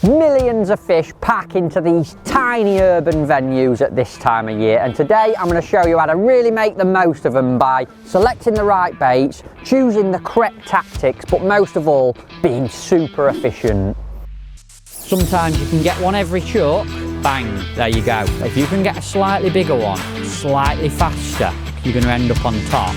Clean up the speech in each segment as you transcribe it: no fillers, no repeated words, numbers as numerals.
Millions of fish pack into these tiny urban venues at this time of year, and today I'm going to show you how to really make the most of them by selecting the right baits, choosing the correct tactics, but most of all being super efficient. Sometimes you can get one every chuck, bang, there you go. If you can get a slightly bigger one, slightly faster, you're going to end up on top.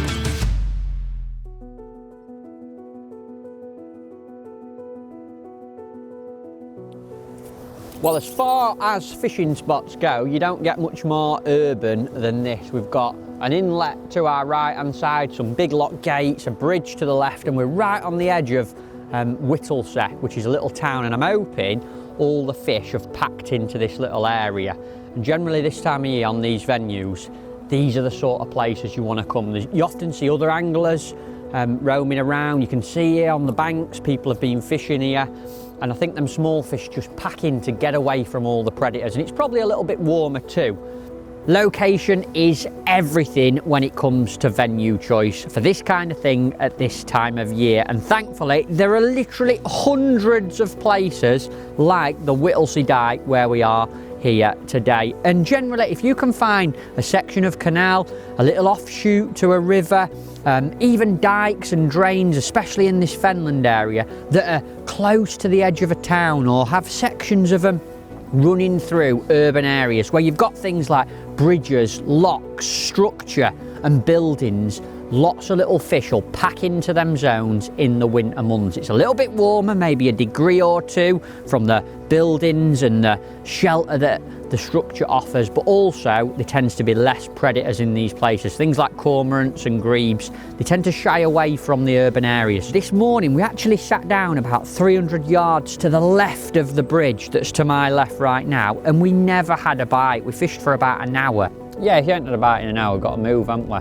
Well, as far as fishing spots go, you don't get much more urban than this. We've got an inlet to our right hand side, some big lock gates, a bridge to the left, and we're right on the edge of Whittlesey, which is a little town, and I'm hoping all the fish have packed into this little area. And generally this time of year on these venues, these are the sort of places you want to come. You often see other anglers roaming around. You can see here on the banks, people have been fishing here. And I think them small fish just pack in to get away from all the predators, and it's probably a little bit warmer too. Location is everything when it comes to venue choice for this kind of thing at this time of year, and thankfully there are literally hundreds of places like the Whittlesey Dyke where we are here today. And generally if you can find a section of canal, a little offshoot to a river, even dikes and drains, especially in this fenland area, that are close to the edge of a town or have sections of them running through urban areas where you've got things like bridges, locks, structure and buildings, lots of little fish will pack into them zones in the winter months. It's a little bit warmer, maybe a degree or two from the buildings and the shelter that the structure offers, but also there tends to be less predators in these places. Things like cormorants and grebes, they tend to shy away from the urban areas. This morning we actually sat down about 300 yards to the left of the bridge that's to my left right now, and we never had a bite. We fished for about an hour. Yeah, if you ain't had a bite in an hour, we've got to move, haven't we?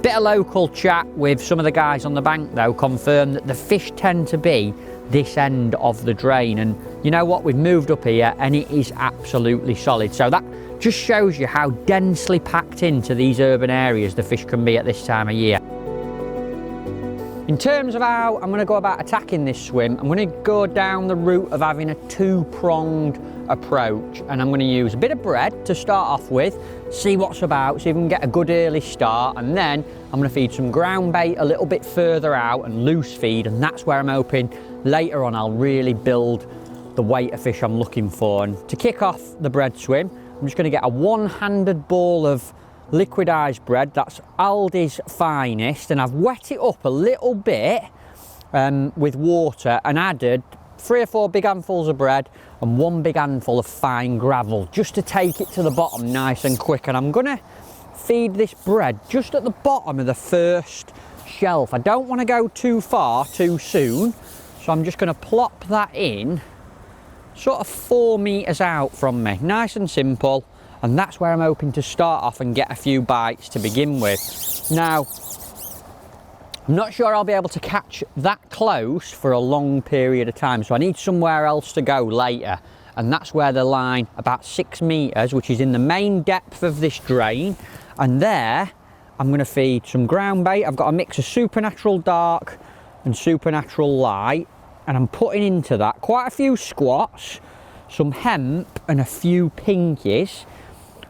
Bit of local chat with some of the guys on the bank though confirmed that the fish tend to be this end of the drain, and you know what, we've moved up here and it is absolutely solid. So that just shows you how densely packed into these urban areas the fish can be at this time of year. In terms of how I'm going to go about attacking this swim, I'm going to go down the route of having a two-pronged approach, and I'm going to use a bit of bread to start off with, see what's about, see if we can get a good early start, and then I'm going to feed some ground bait a little bit further out and loose feed, and that's where I'm hoping later on I'll really build the weight of fish I'm looking for. And to kick off the bread swim, I'm just going to get a one-handed ball of liquidized bread, that's Aldi's Finest, and I've wet it up a little bit with water and added 3 or 4 big handfuls of bread and 1 big handful of fine gravel just to take it to the bottom nice and quick. And I'm gonna feed this bread just at the bottom of the first shelf. I don't want to go too far too soon, so I'm just gonna plop that in sort of 4 meters out from me, nice and simple. And that's where I'm hoping to start off and get a few bites to begin with. Now, I'm not sure I'll be able to catch that close for a long period of time, so I need somewhere else to go later. And that's where the line, about 6 meters, which is in the main depth of this drain. And there, I'm gonna feed some ground bait. I've got a mix of supernatural dark and supernatural light. And I'm putting into that quite a few squats, some hemp and a few pinkies.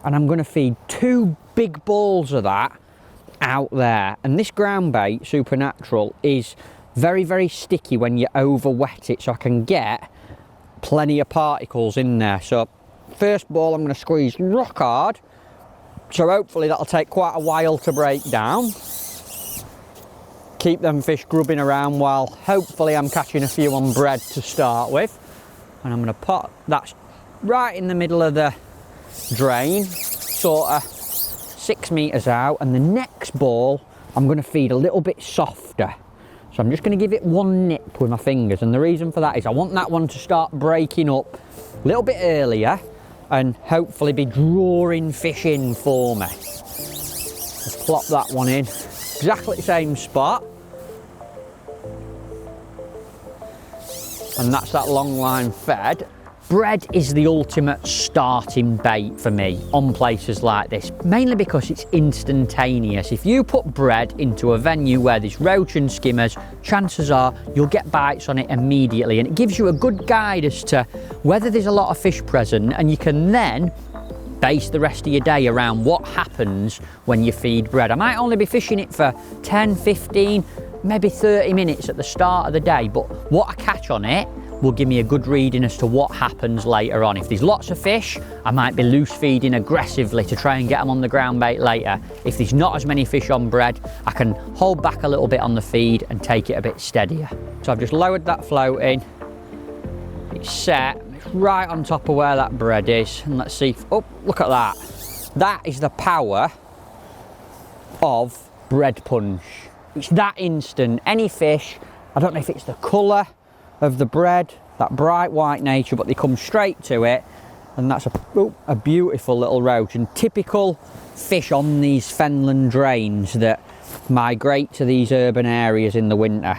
And I'm going to feed 2 big balls of that out there. And this ground bait, supernatural, is very, very sticky when you over wet it, so I can get plenty of particles in there. So first ball I'm going to squeeze rock hard, so hopefully that'll take quite a while to break down. Keep them fish grubbing around while hopefully I'm catching a few on bread to start with. And I'm going to put that right in the middle of the drain, sort of 6 meters out, and the next ball I'm going to feed a little bit softer. So I'm just going to give it 1 nip with my fingers, and the reason for that is I want that one to start breaking up a little bit earlier and hopefully be drawing fish in for me. Just plop that one in, exactly the same spot. And that's that long line fed. Bread is the ultimate starting bait for me on places like this, mainly because it's instantaneous. If you put bread into a venue where there's roach and skimmers, chances are you'll get bites on it immediately, and it gives you a good guide as to whether there's a lot of fish present, and you can then base the rest of your day around what happens when you feed bread. I might only be fishing it for 10, 15, maybe 30 minutes at the start of the day, but what I catch on it will give me a good reading as to what happens later on. If there's lots of fish, I might be loose feeding aggressively to try and get them on the ground bait later. If there's not as many fish on bread, I can hold back a little bit on the feed and take it a bit steadier. So I've just lowered that float in, it's set, it's right on top of where that bread is, and let's see, oh, look at that. That is the power of bread punch. It's that instant. Any fish, I don't know if it's the colour of the bread, that bright white nature, but they come straight to it, and that's a beautiful little roach, and typical fish on these fenland drains that migrate to these urban areas in the winter.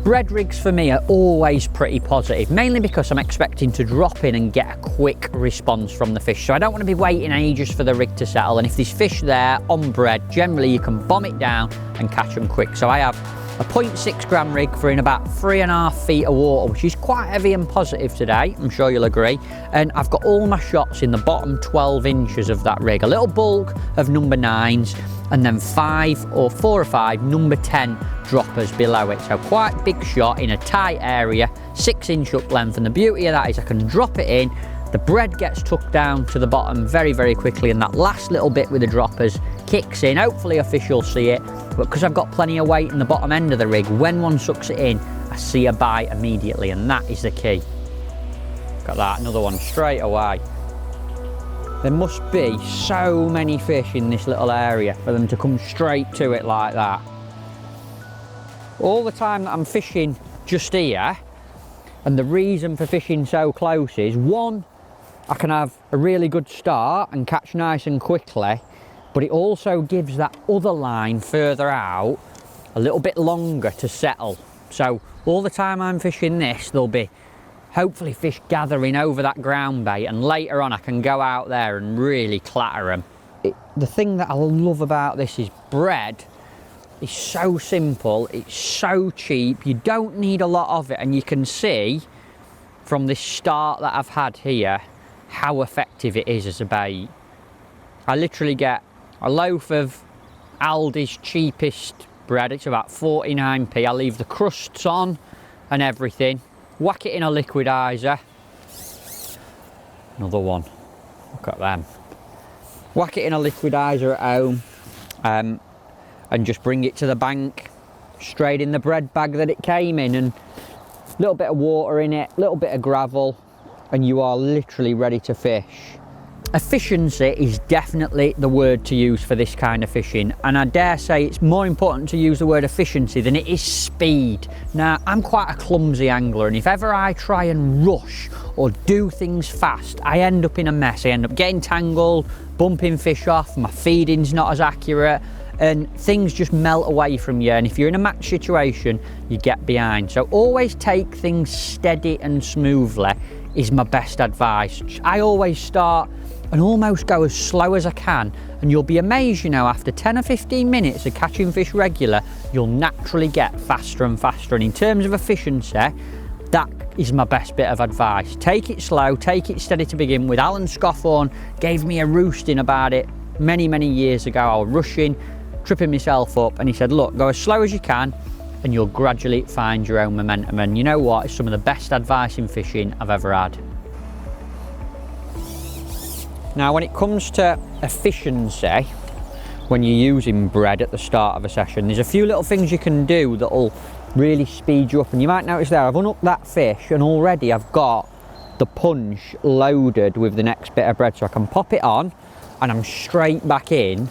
Bread rigs for me are always pretty positive, mainly because I'm expecting to drop in and get a quick response from the fish. So I don't want to be waiting ages for the rig to settle, and if there's fish there on bread, generally you can bomb it down and catch them quick. So I have a 0.6 gram rig for in about 3.5 feet of water, which is quite heavy and positive today, I'm sure you'll agree. And I've got all my shots in the bottom 12 inches of that rig, a little bulk of number 9s, and then 4 or 5 number 10 droppers below it. So quite big shot in a tight area, 6-inch hook length, and the beauty of that is I can drop it in, the bread gets tucked down to the bottom very, very quickly, and that last little bit with the droppers kicks in. Hopefully a fish will see it, but because I've got plenty of weight in the bottom end of the rig, when one sucks it in, I see a bite immediately, and that is the key. Got that, another one straight away. There must be so many fish in this little area for them to come straight to it like that. All the time that I'm fishing just here, and the reason for fishing so close is, one, I can have a really good start and catch nice and quickly, but it also gives that other line further out a little bit longer to settle. So all the time I'm fishing this, there'll be hopefully fish gathering over that ground bait, and later on I can go out there and really clatter them. The thing that I love about this is bread is so simple, it's so cheap, you don't need a lot of it, and you can see from this start that I've had here how effective it is as a bait. I literally get a loaf of Aldi's cheapest bread, it's about 49p, I leave the crusts on and everything, whack it in a liquidizer, another one, look at them, whack it in a liquidizer at home, and just bring it to the bank, straight in the bread bag that it came in, and a little bit of water in it, a little bit of gravel, and you are literally ready to fish. Efficiency is definitely the word to use for this kind of fishing, and I dare say it's more important to use the word efficiency than it is speed. Now, I'm quite a clumsy angler, and if ever I try and rush or do things fast, I end up in a mess. I end up getting tangled, bumping fish off, my feeding's not as accurate, and things just melt away from you, and if you're in a match situation, you get behind. So always take things steady and smoothly is my best advice. I always start and almost go as slow as I can, and you'll be amazed, you know, after 10 or 15 minutes of catching fish regular, you'll naturally get faster and faster. And in terms of efficiency, that is my best bit of advice. Take it slow, take it steady to begin with. Alan Scoffhorn gave me a roosting about it many, many years ago. I was rushing, tripping myself up, and he said, look, go as slow as you can and you'll gradually find your own momentum. And you know what, it's some of the best advice in fishing I've ever had. Now, when it comes to efficiency, when you're using bread at the start of a session, there's a few little things you can do that'll really speed you up. And you might notice there, I've unhooked that fish and already I've got the punch loaded with the next bit of bread, so I can pop it on and I'm straight back in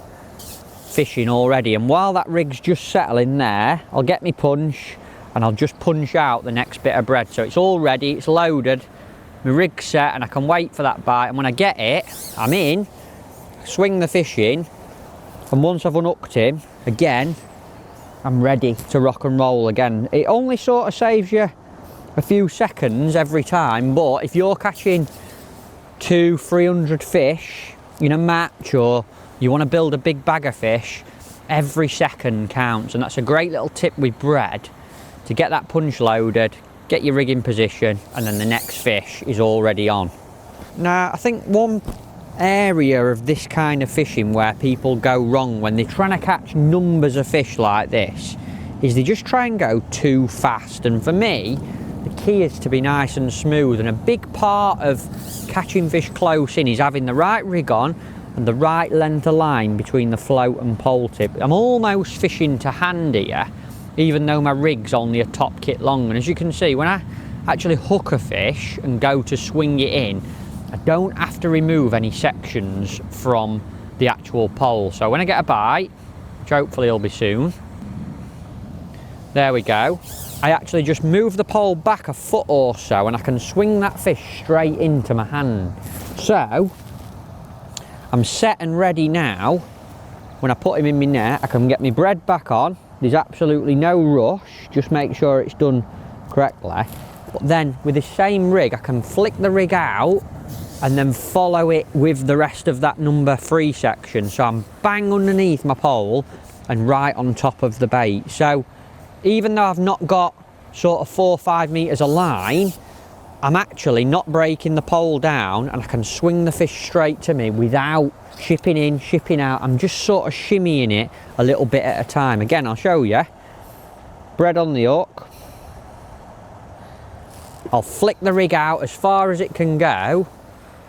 fishing already. And while that rig's just settling there, I'll get my punch and I'll just punch out the next bit of bread. So it's all ready, it's loaded, my rig's set, and I can wait for that bite. And when I get it, I'm in, swing the fish in, and once I've unhooked him, again, I'm ready to rock and roll again. It only sort of saves you a few seconds every time, but if you're catching 200-300 fish in a match, or you want to build a big bag of fish, every second counts. And that's a great little tip with bread, to get that punch loaded, get your rig in position, and then the next fish is already on. Now, I think one area of this kind of fishing where people go wrong when they're trying to catch numbers of fish like this is they just try and go too fast. And for me, the key is to be nice and smooth, and a big part of catching fish close in is having the right rig on and the right length of line between the float and pole tip. I'm almost fishing to hand here, even though my rig's only a top kit long. And as you can see, when I actually hook a fish and go to swing it in, I don't have to remove any sections from the actual pole. So when I get a bite, which hopefully will be soon, there we go, I actually just move the pole back a foot or so and I can swing that fish straight into my hand. So I'm set and ready now. When I put him in my net, I can get my bread back on. There's absolutely no rush, just make sure it's done correctly. But then with the same rig, I can flick the rig out and then follow it with the rest of that number 3 section. So I'm bang underneath my pole and right on top of the bait. So even though I've not got sort of 4 or 5 meters of line, I'm actually not breaking the pole down, and I can swing the fish straight to me without shipping in, shipping out. I'm just sort of shimmying it a little bit at a time. Again, I'll show you. Bread on the hook. I'll flick the rig out as far as it can go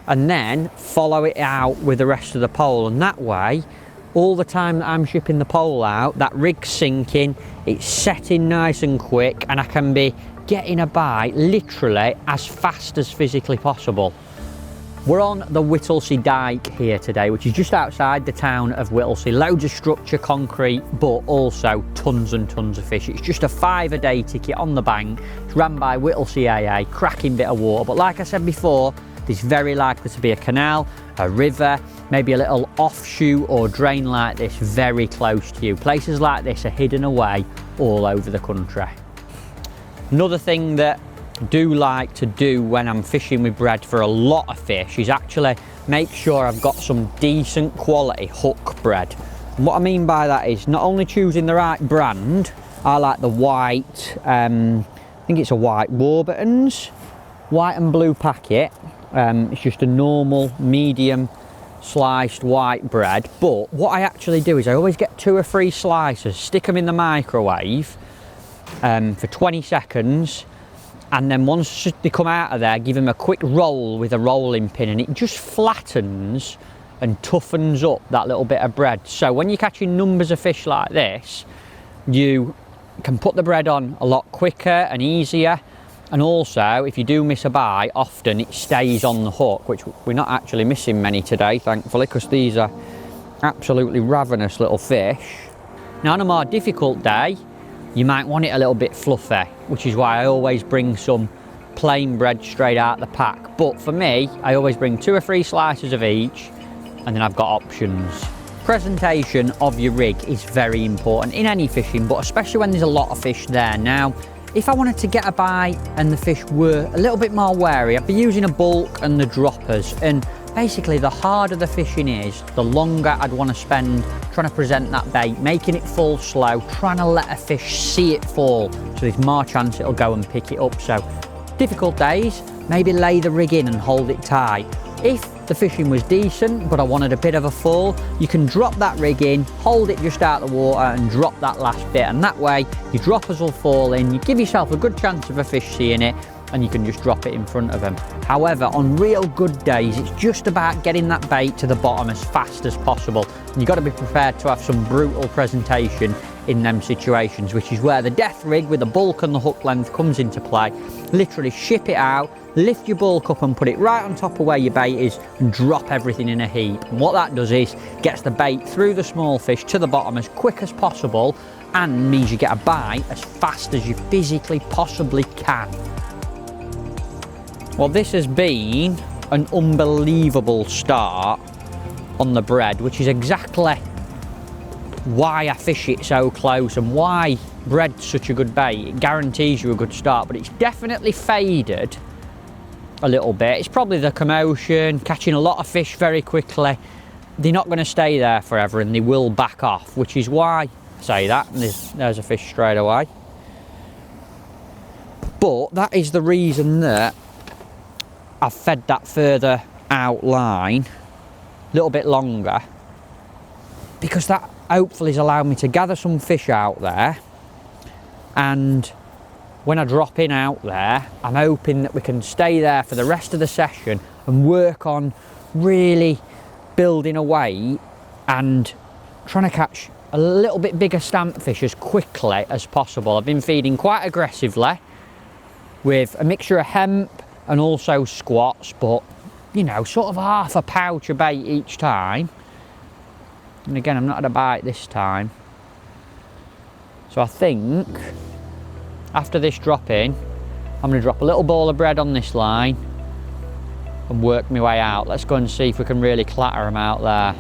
and then follow it out with the rest of the pole, and that way all the time that I'm shipping the pole out, that rig's sinking, it's setting nice and quick, and I can be getting a bite literally as fast as physically possible. We're on the Whittlesea Dyke here today, which is just outside the town of Whittlesea. Loads of structure, concrete, but also tons and tons of fish. It's just a £5 a day ticket on the bank. It's run by Whittlesea AA, cracking bit of water. But like I said before, there's very likely to be a canal, a river, maybe a little offshoot or drain like this very close to you. Places like this are hidden away all over the country. Another thing that I do like to do when I'm fishing with bread for a lot of fish is actually make sure I've got some decent quality hook bread. And what I mean by that is not only choosing the right brand. I like the white, I think it's a white Warburton's, white and blue packet. It's just a normal medium sliced white bread, but what I actually do is I always get 2 or 3 slices, stick them in the microwave for 20 seconds, and then once they come out of there, give them a quick roll with a rolling pin, and it just flattens and toughens up that little bit of bread. So when you're catching numbers of fish like this, you can put the bread on a lot quicker and easier. And also, if you do miss a bite, often it stays on the hook, which we're not actually missing many today, thankfully, because these are absolutely ravenous little fish. Now, on a more difficult day, you might want it a little bit fluffy, which is why I always bring some plain bread straight out the pack. But for me, I always bring 2 or 3 slices of each, and then I've got options. Presentation of your rig is very important in any fishing, but especially when there's a lot of fish there. Now, if I wanted to get a bite and the fish were a little bit more wary, I'd be using a bulk and the droppers. And basically, the harder the fishing is, the longer I'd want to spend trying to present that bait, making it fall slow, trying to let a fish see it fall, so there's more chance it'll go and pick it up. So difficult days, maybe lay the rig in and hold it tight. If the fishing was decent, but I wanted a bit of a fall, you can drop that rig in, hold it just out of the water and drop that last bit, and that way your droppers will fall in, you give yourself a good chance of a fish seeing it, and you can just drop it in front of them. However, on real good days, it's just about getting that bait to the bottom as fast as possible. And you've got to be prepared to have some brutal presentation in them situations, which is where the death rig with the bulk and the hook length comes into play. Literally ship it out, lift your bulk up and put it right on top of where your bait is and drop everything in a heap. And what that does is gets the bait through the small fish to the bottom as quick as possible, and means you get a bite as fast as you physically possibly can. Well, this has been an unbelievable start on the bread, which is exactly why I fish it so close and why bread's such a good bait. It guarantees you a good start, but it's definitely faded a little bit. It's probably the commotion, catching a lot of fish very quickly. They're not going to stay there forever and they will back off, which is why I say that. And there's a fish straight away. But that is the reason that I've fed that further out line a little bit longer, because that hopefully has allowed me to gather some fish out there, and when I drop in out there, I'm hoping that we can stay there for the rest of the session and work on really building away and trying to catch a little bit bigger stamp fish as quickly as possible. I've been feeding quite aggressively with a mixture of hemp and also squats, but you know, sort of half a pouch of bait each time. And again, I'm not had a bite this time. So I think after this drop in, I'm going to drop a little ball of bread on this line and work my way out. Let's go and see if we can really clatter them out there.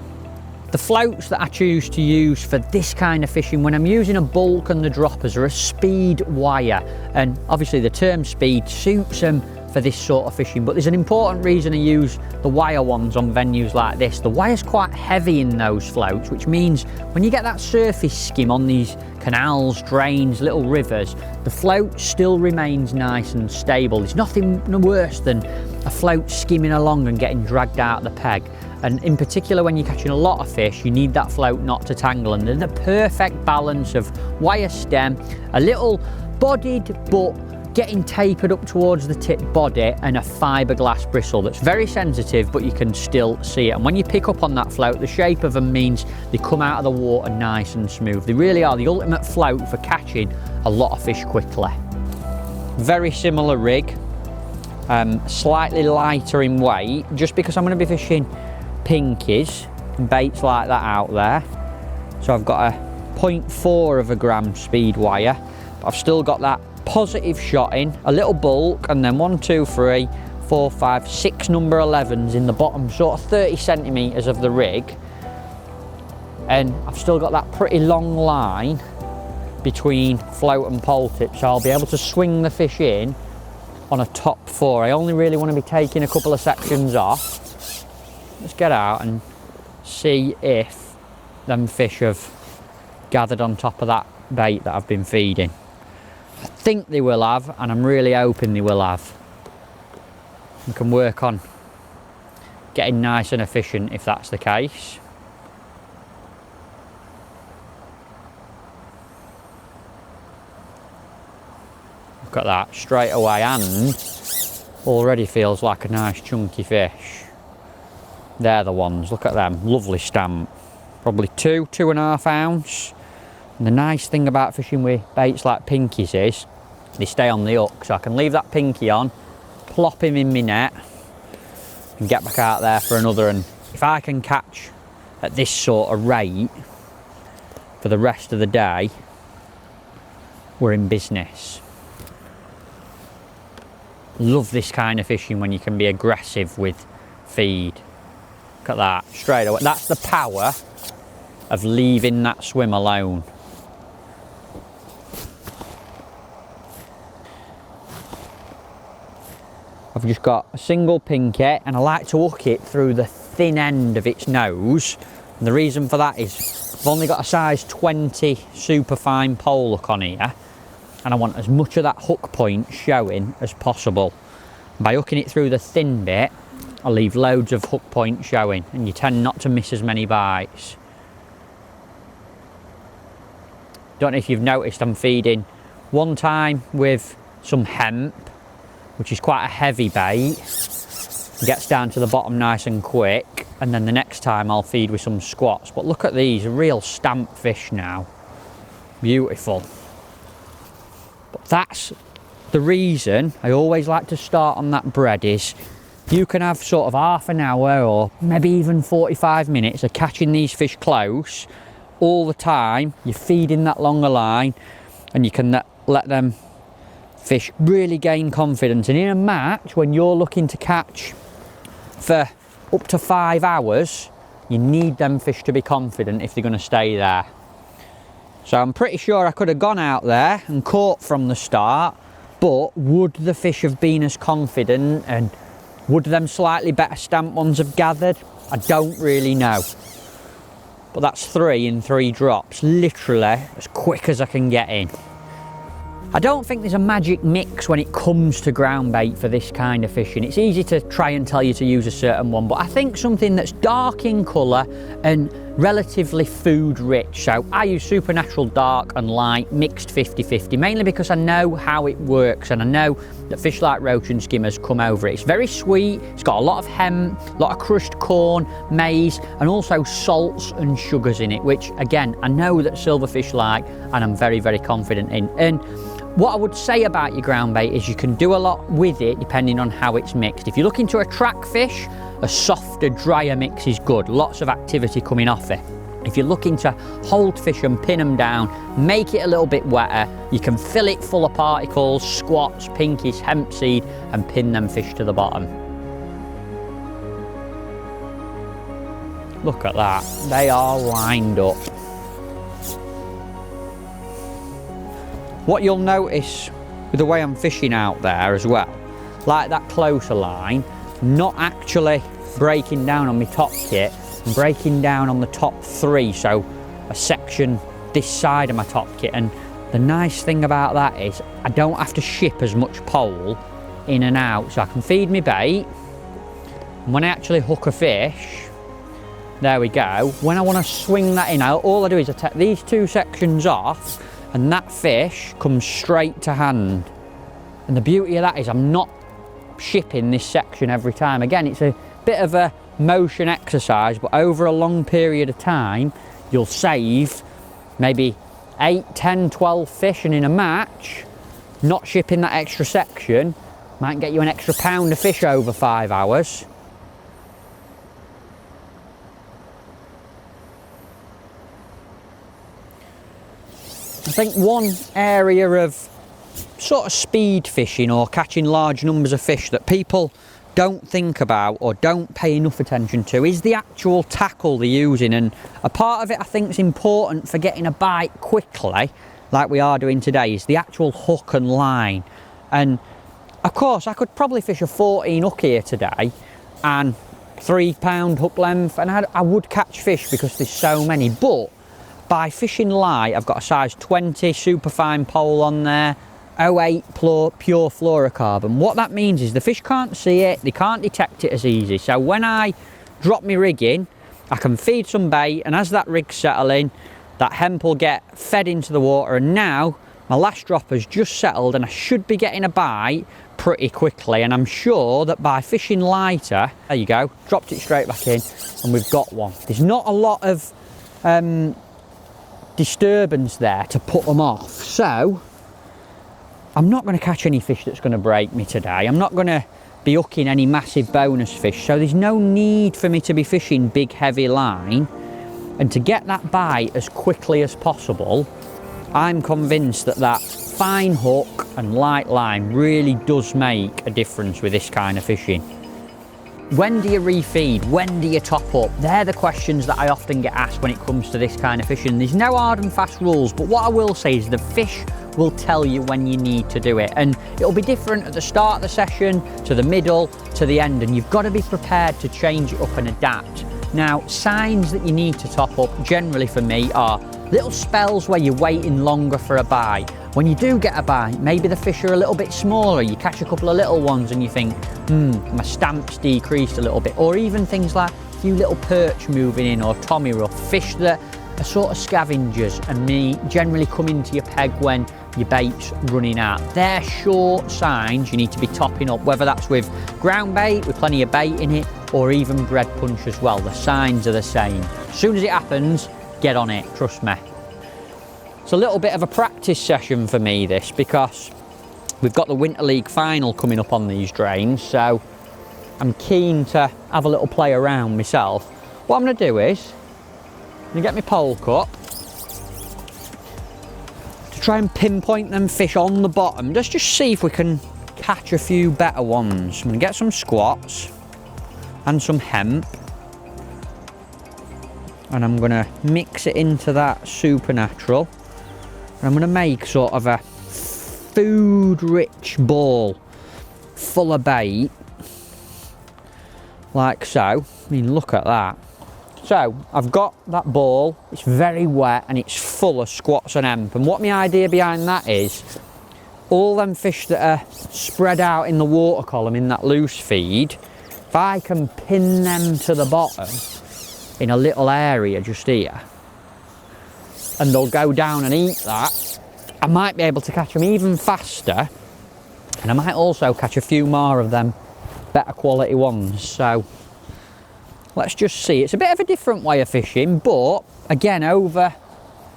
The floats that I choose to use for this kind of fishing, when I'm using a bulk and the droppers, are a speed wire, and obviously the term speed suits them for this sort of fishing, but there's an important reason I use the wire ones on venues like this. The wire's quite heavy in those floats, which means when you get that surface skim on these canals, drains, little rivers, the float still remains nice and stable. There's nothing worse than a float skimming along and getting dragged out the peg. And in particular, when you're catching a lot of fish, you need that float not to tangle. And they're the perfect balance of wire stem, a little bodied but getting tapered up towards the tip body, and a fiberglass bristle that's very sensitive, but you can still see it. And when you pick up on that float, the shape of them means they come out of the water nice and smooth. They really are the ultimate float for catching a lot of fish quickly. Very similar rig, slightly lighter in weight, just because I'm going to be fishing pinkies and baits like that out there. So I've got a 0.4 of a gram speed wire, but I've still got that positive shot in, a little bulk, and then 1, 2, 3, 4, 5, 6 number 11s in the bottom sort of 30 centimetres of the rig, and I've still got that pretty long line between float and pole tip, so I'll be able to swing the fish in on a top 4. I only really want to be taking a couple of sections off. Let's get out and see if them fish have gathered on top of that bait that I've been feeding. I think they will have, and I'm really hoping they will have. We can work on getting nice and efficient if that's the case. Look at that, straight away, and already feels like a nice chunky fish. They're the ones, look at them, lovely stamp. Probably 2.5 ounce. And the nice thing about fishing with baits like pinkies is they stay on the hook, so I can leave that pinky on, plop him in my net and get back out there for another. And if I can catch at this sort of rate for the rest of the day, we're in business. Love this kind of fishing when you can be aggressive with feed. Look at that, straight away. That's the power of leaving that swim alone. I've just got a single pinky, and I like to hook it through the thin end of its nose. And the reason for that is I've only got a size 20 super fine pole hook on here, and I want as much of that hook point showing as possible. By hooking it through the thin bit, I leave loads of hook point showing, and you tend not to miss as many bites. Don't know if you've noticed, I'm feeding one time with some hemp, which is quite a heavy bait, gets down to the bottom nice and quick, and then the next time I'll feed with some squats. But look at these, real stamp fish now. Beautiful. But that's the reason I always like to start on that bread, is you can have sort of half an hour or maybe even 45 minutes of catching these fish close all the time. You're feeding that longer line, and you can let them fish really gain confidence. And in a match, when you're looking to catch for up to 5 hours, you need them fish to be confident if they're going to stay there. So I'm pretty sure I could have gone out there and caught from the start, but would the fish have been as confident, and would them slightly better stamp ones have gathered? I don't really know. But that's 3 in 3 drops, literally as quick as I can get in. I don't think there's a magic mix when it comes to ground bait for this kind of fishing. It's easy to try and tell you to use a certain one, but I think something that's dark in colour and relatively food rich. So I use Supernatural dark and light mixed 50-50, mainly because I know how it works and I know that fish like roach and skimmers come over it. It's very sweet, it's got a lot of hemp, a lot of crushed corn, maize, and also salts and sugars in it, which again, I know that silverfish like and I'm very, very confident in. And what I would say about your ground bait is you can do a lot with it depending on how it's mixed. If you're looking to attract fish, a softer, drier mix is good. Lots of activity coming off it. If you're looking to hold fish and pin them down, make it a little bit wetter, you can fill it full of particles, squats, pinkies, hemp seed, and pin them fish to the bottom. Look at that, they are lined up. What you'll notice with the way I'm fishing out there as well, like that closer line, not actually breaking down on my top kit, I'm breaking down on the top 3, so a section this side of my top kit. And the nice thing about that is I don't have to ship as much pole in and out, so I can feed me bait, and when I actually hook a fish, there we go, when I want to swing that in, all I do is I take these 2 sections off and that fish comes straight to hand. And the beauty of that is I'm not shipping this section every time. Again, it's a bit of a motion exercise, but over a long period of time you'll save maybe 8, 10, 12 fish, and in a match, not shipping that extra section might get you an extra pound of fish over 5 hours. I think one area of sort of speed fishing or catching large numbers of fish that people don't think about or don't pay enough attention to is the actual tackle they're using. And a part of it I think is important for getting a bite quickly, like we are doing today, is the actual hook and line. And of course I could probably fish a 14 hook here today and 3 pound hook length, and I would catch fish because there's so many, but by fishing light, I've got a size 20 superfine pole on there, 08 pure fluorocarbon. What that means is the fish can't see it, they can't detect it as easy. So when I drop my rig in, I can feed some bait, and as that rig's settling, that hemp will get fed into the water, and now my last drop has just settled and I should be getting a bite pretty quickly. And I'm sure that by fishing lighter, there you go, dropped it straight back in and we've got one. There's not a lot of disturbance there to put them off, so I'm not going to catch any fish that's going to break me today. I'm not going to be hooking any massive bonus fish, so there's no need for me to be fishing big heavy line. And to get that bite as quickly as possible, I'm convinced that that fine hook and light line really does make a difference with this kind of fishing. When do you refeed? When do you top up? They're the questions that I often get asked when it comes to this kind of fishing. There's no hard and fast rules, but what I will say is the fish will tell you when you need to do it, and it'll be different at the start of the session, to the middle, to the end, and you've got to be prepared to change it up and adapt. Now, signs that you need to top up generally for me are little spells where you're waiting longer for a bite. When you do get a bite, maybe the fish are a little bit smaller, you catch a couple of little ones and you think, my stamp's decreased a little bit. Or even things like a few little perch moving in, or tommy rough, fish that are sort of scavengers and may generally come into your peg when your bait's running out. They're short signs you need to be topping up, whether that's with ground bait, with plenty of bait in it, or even bread punch as well. The signs are the same. As soon as it happens, get on it, trust me. It's a little bit of a practice session for me this, because we've got the Winter League final coming up on these drains, so I'm keen to have a little play around myself. What I'm going to do is I'm going to get my pole cup to try and pinpoint them fish on the bottom. Let's just see if we can catch a few better ones. I'm going to get some squats and some hemp, and I'm going to mix it into that Supernatural, and I'm going to make sort of a food rich ball full of bait, like so. I mean, look at that. So I've got that ball, it's very wet and it's full of squats and hemp, and what my idea behind that is, all them fish that are spread out in the water column in that loose feed, if I can pin them to the bottom in a little area just here, and they'll go down and eat that, I might be able to catch them even faster, and I might also catch a few more of them better quality ones. So let's just see. It's a bit of a different way of fishing, but again, over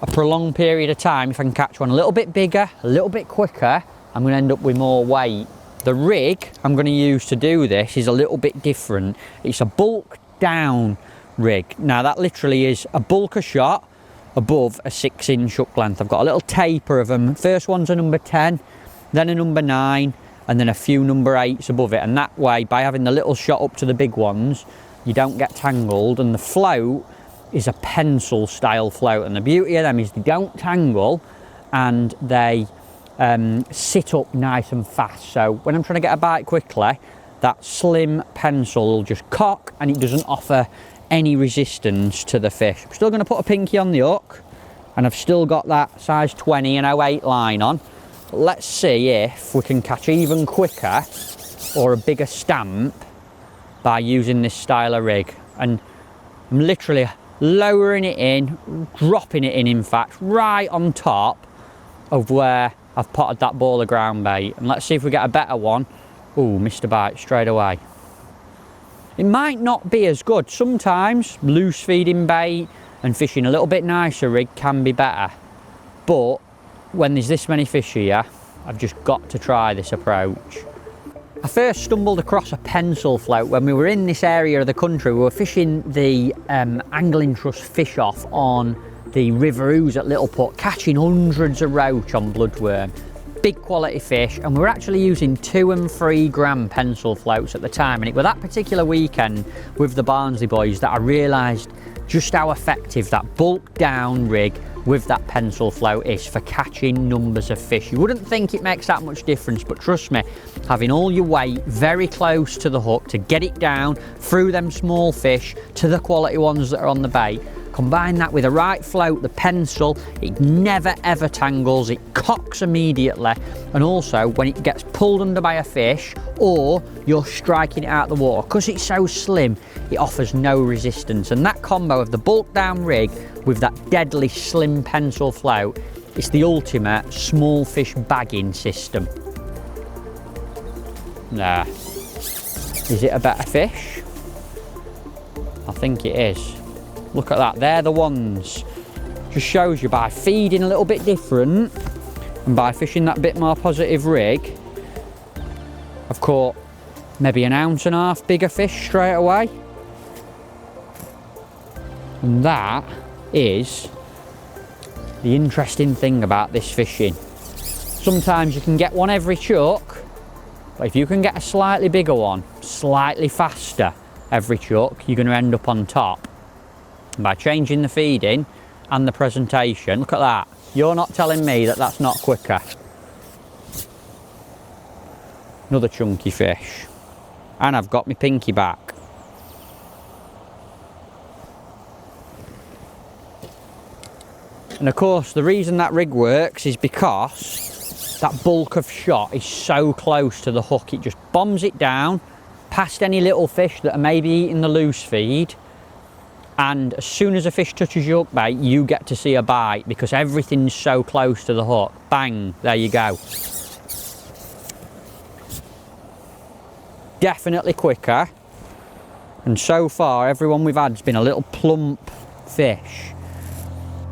a prolonged period of time, if I can catch one a little bit bigger, a little bit quicker, I'm going to end up with more weight. The rig I'm going to use to do this is a little bit different. It's a bulk down rig. Now that literally is a bulker shot above a 6-inch hook length. I've got a little taper of them. First one's a number 10, then a number 9, and then a few number 8s above it. And that way, by having the little shot up to the big ones, you don't get tangled. And the float is a pencil style float, and the beauty of them is they don't tangle and they sit up nice and fast. So when I'm trying to get a bite quickly, that slim pencil will just cock and it doesn't offer any resistance to the fish. I'm still going to put a pinky on the hook, and I've still got that size 20 and 08 line on. Let's see if we can catch even quicker or a bigger stamp by using this style of rig. And I'm literally lowering it in, dropping it in fact, right on top of where I've potted that ball of ground bait. And let's see if we get a better one. Ooh, missed a bite straight away. It might not be as good. Sometimes loose feeding bait and fishing a little bit nicer rig can be better. But when there's this many fish here, I've just got to try this approach. I first stumbled across a pencil float when we were in this area of the country. We were fishing the Angling Trust fish off on the River Ouse at Little Putt, catching hundreds of roach on bloodworm. Big quality fish, and we were actually using 2 and 3 gram pencil floats at the time. And it was that particular weekend with the Barnsley boys that I realised just how effective that bulk down rig with that pencil float is for catching numbers of fish. You wouldn't think it makes that much difference, but trust me, having all your weight very close to the hook to get it down through them small fish to the quality ones that are on the bait, combine that with a right float, the pencil, it never ever tangles, it cocks immediately, and also when it gets pulled under by a fish or you're striking it out of the water, because it's so slim, it offers no resistance. And that combo of the bulk down rig with that deadly slim pencil float, it's the ultimate small fish bagging system. Nah. Is it a better fish? I think it is. Look at that, they're the ones. Just shows you by feeding a little bit different and by fishing that bit more positive rig, I've caught maybe 1.5 ounces bigger fish straight away. And that is the interesting thing about this fishing. Sometimes you can get one every chuck, but if you can get a slightly bigger one, slightly faster every chuck, you're going to end up on top. And by changing the feeding and the presentation, look at that. You're not telling me that that's not quicker. Another chunky fish. And I've got my pinky back. And of course, the reason that rig works is because that bulk of shot is so close to the hook. It just bombs it down past any little fish that are maybe eating the loose feed. And as soon as a fish touches your hook bait, you get to see a bite because everything's so close to the hook. Bang, there you go. Definitely quicker. And so far, everyone we've had has been a little plump fish.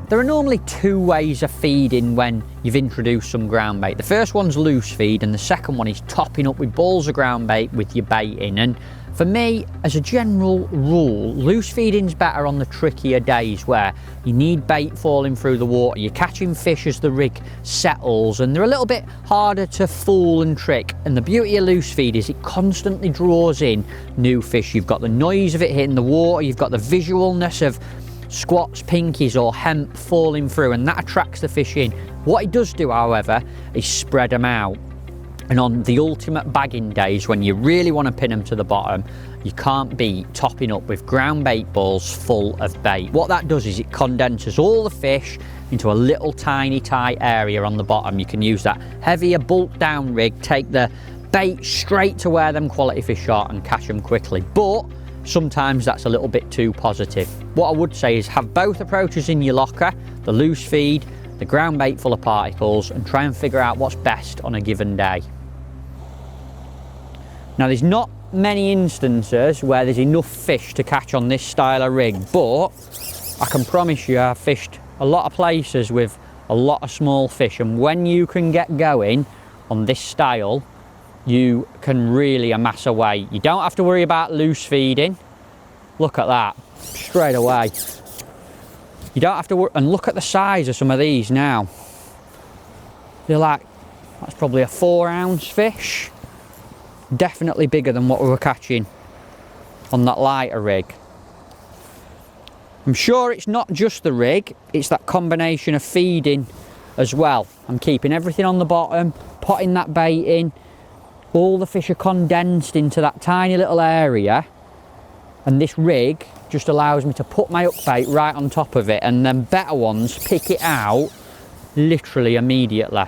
There are normally 2 ways of feeding when you've introduced some ground bait. The first one's loose feed, and the second one is topping up with balls of ground bait with your bait in. And for me, as a general rule, loose feeding's better on the trickier days where you need bait falling through the water. You're catching fish as the rig settles, and they're a little bit harder to fool and trick. And the beauty of loose feed is it constantly draws in new fish. You've got the noise of it hitting the water, you've got the visualness of squats, pinkies or hemp falling through, and that attracts the fish in. What it does do, however, is spread them out. And on the ultimate bagging days, when you really want to pin them to the bottom, you can't beat topping up with ground bait balls full of bait. What that does is it condenses all the fish into a little tiny tight area on the bottom. You can use that heavier bulk down rig, take the bait straight to where them quality fish are and catch them quickly. But sometimes that's a little bit too positive. What I would say is have both approaches in your locker, the loose feed, the ground bait full of particles, and try and figure out what's best on a given day. Now, there's not many instances where there's enough fish to catch on this style of rig, but I can promise you I've fished a lot of places with a lot of small fish, and when you can get going on this style, you can really amass a weight. You don't have to worry about loose feeding. Look at that, straight away. You don't have to worry, and look at the size of some of these now. They're like, that's probably a 4-ounce fish. Definitely bigger than what we were catching on that lighter rig. I'm sure it's not just the rig, it's that combination of feeding as well. I'm keeping everything on the bottom, potting that bait in. All the fish are condensed into that tiny little area, and this rig just allows me to put my hook bait right on top of it, and then better ones pick it out literally immediately.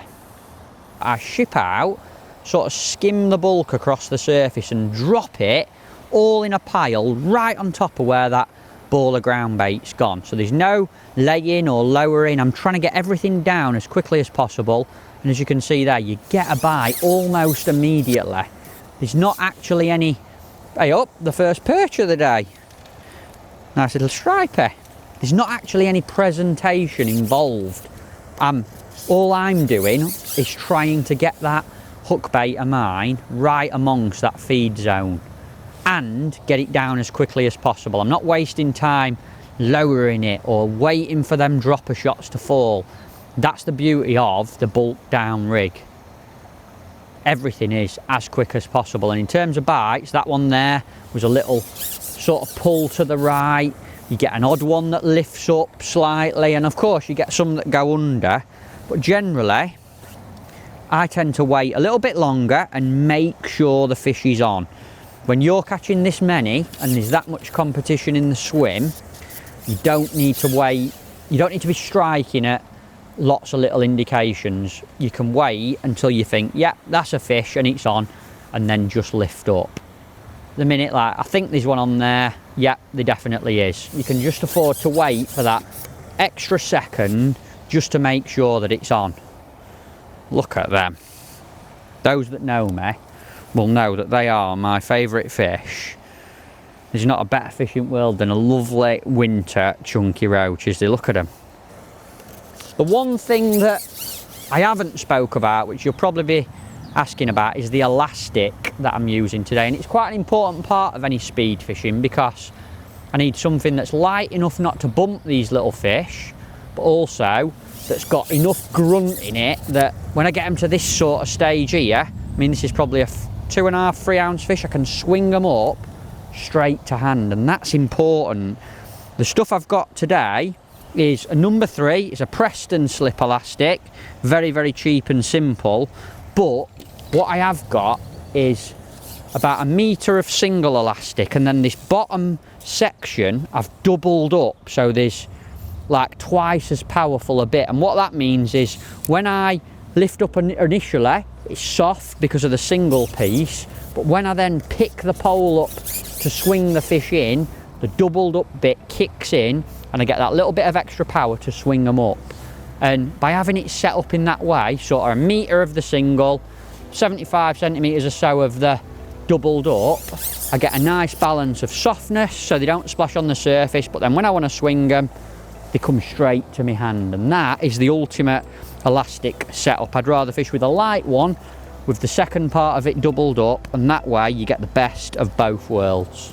I ship out, sort of skim the bulk across the surface and drop it all in a pile right on top of where that ball of ground bait's gone. So there's no laying or lowering. I'm trying to get everything down as quickly as possible, and as you can see there, you get a bite almost immediately. There's not actually any, hey up, the first perch of the day. Nice little striper. There's not actually any presentation involved. All I'm doing is trying to get that hook bait of mine right amongst that feed zone and get it down as quickly as possible. I'm not wasting time lowering it or waiting for them dropper shots to fall. That's the beauty of the bulk down rig. Everything is as quick as possible, and in terms of bites, that one there was a little sort of pull to the right. You get an odd one that lifts up slightly, and of course you get some that go under, but generally I tend to wait a little bit longer and make sure the fish is on. When you're catching this many and there's that much competition in the swim, you don't need to wait. You don't need to be striking at lots of little indications. You can wait until you think, yeah, that's a fish and it's on, and then just lift up. The minute, like, I think there's one on there, yeah, there definitely is. You can just afford to wait for that extra second just to make sure that it's on. Look at them. Those that know me will know that they are my favourite fish. There's not a better fish in the world than a lovely winter chunky roach. Look at them. The one thing that I haven't spoke about, which you'll probably be asking about, is the elastic that I'm using today, and it's quite an important part of any speed fishing because I need something that's light enough not to bump these little fish, but also that's got enough grunt in it that when I get them to this sort of stage here, I mean, this is probably a 2.5, 3 ounce fish, I can swing them up straight to hand, and that's important. The stuff I've got today is a number 3, it's a Preston slip elastic, very, very cheap and simple, but what I have got is about 1 metre of single elastic, and then this bottom section I've doubled up, so there's like twice as powerful a bit, and what that means is when I lift up initially, it's soft because of the single piece, but when I then pick the pole up to swing the fish in, the doubled up bit kicks in and I get that little bit of extra power to swing them up. And by having it set up in that way, sort of 1 metre of the single, 75 centimetres or so of the doubled up, I get a nice balance of softness so they don't splash on the surface, but then when I want to swing them, they come straight to my hand, and that is the ultimate elastic setup. I'd rather fish with a light one with the second part of it doubled up, and that way you get the best of both worlds.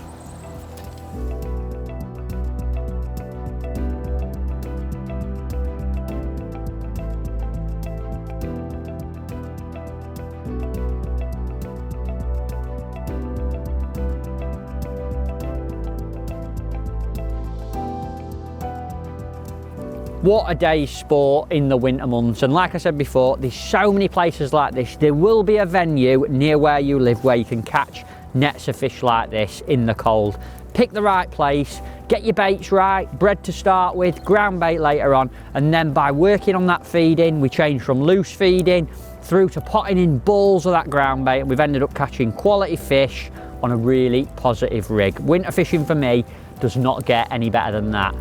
What a day's sport in the winter months. And like I said before, there's so many places like this. There will be a venue near where you live where you can catch nets of fish like this in the cold. Pick the right place, get your baits right, bread to start with, ground bait later on, and then by working on that feeding, we change from loose feeding through to potting in balls of that ground bait, and we've ended up catching quality fish on a really positive rig. Winter fishing for me does not get any better than that.